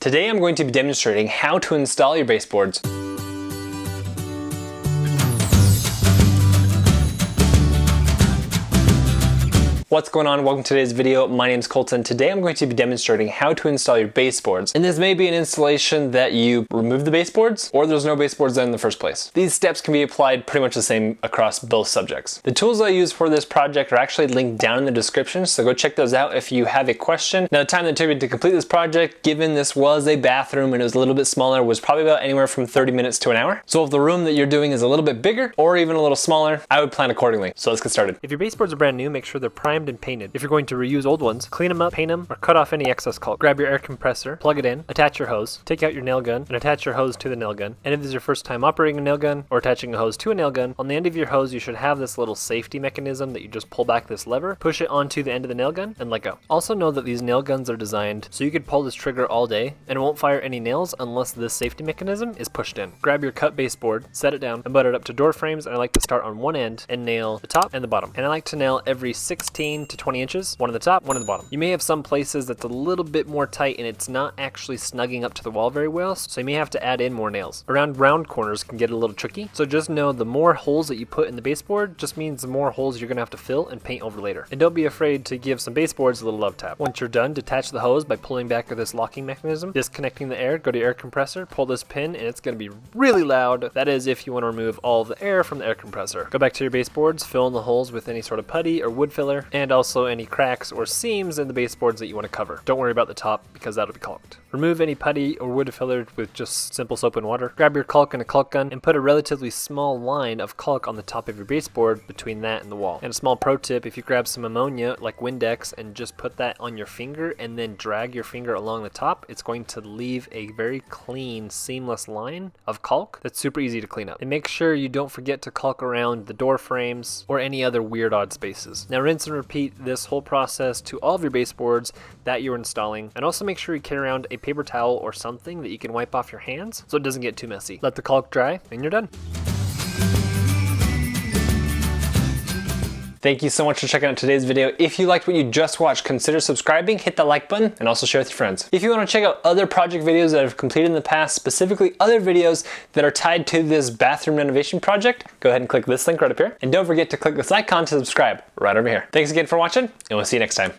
Today I'm going to be demonstrating how to install your baseboards. What's going on? Welcome to today's video. My name is Colton. Today I'm going to be demonstrating how to install your baseboards. And this may be an installation that you remove the baseboards or there's no baseboards in the first place. These steps can be applied pretty much the same across both subjects. The tools I use for this project are actually linked down in the description, so go check those out if you have a question. Now, the time that it took me to complete this project, given this was a bathroom and it was a little bit smaller, was probably about anywhere from 30 minutes to an hour. So if the room that you're doing is a little bit bigger or even a little smaller, I would plan accordingly. So let's get started. If your baseboards are brand new, make sure they're primed and painted. If you're going to reuse old ones, clean them up, paint them, or cut off any excess caulk. Grab your air compressor, plug it in, attach your hose, take out your nail gun, and attach your hose to the nail gun. And if this is your first time operating a nail gun or attaching a hose to a nail gun, on the end of your hose you should have this little safety mechanism that you just pull back this lever, push it onto the end of the nail gun, and let go. Also know that these nail guns are designed so you could pull this trigger all day and it won't fire any nails unless this safety mechanism is pushed in. Grab your cut baseboard, set it down, and butt it up to door frames, and I like to start on one end and nail the top and the bottom. And I like to nail every 16 to 20 inches, one on the top, one on the bottom. You may have some places that's a little bit more tight and it's not actually snugging up to the wall very well, so you may have to add in more nails. Around round corners can get a little tricky, so just know the more holes that you put in the baseboard just means the more holes you're gonna have to fill and paint over later. And don't be afraid to give some baseboards a little love tap. Once you're done, detach the hose by pulling back this locking mechanism, disconnecting the air, go to your air compressor, pull this pin, and it's gonna be really loud. That is if you want to remove all the air from the air compressor. Go back to your baseboards, fill in the holes with any sort of putty or wood filler, and also any cracks or seams in the baseboards that you want to cover. Don't worry about the top because that'll be caulked. Remove any putty or wood filler with just simple soap and water. Grab your caulk and a caulk gun and put a relatively small line of caulk on the top of your baseboard between that and the wall. And a small pro tip, if you grab some ammonia like Windex and just put that on your finger and then drag your finger along the top, it's going to leave a very clean, seamless line of caulk that's super easy to clean up. And make sure you don't forget to caulk around the door frames or any other weird odd spaces. Now rinse and repeat this whole process to all of your baseboards that you're installing, and also make sure you carry around a paper towel or something that you can wipe off your hands so it doesn't get too messy. Let the caulk dry and you're done. Thank you so much for checking out today's video. If you liked what you just watched, consider subscribing, hit the like button, and also share with your friends. If you want to check out other project videos that I've completed in the past, specifically other videos that are tied to this bathroom renovation project, go ahead and click this link right up here. And don't forget to click this icon to subscribe right over here. Thanks again for watching, and we'll see you next time.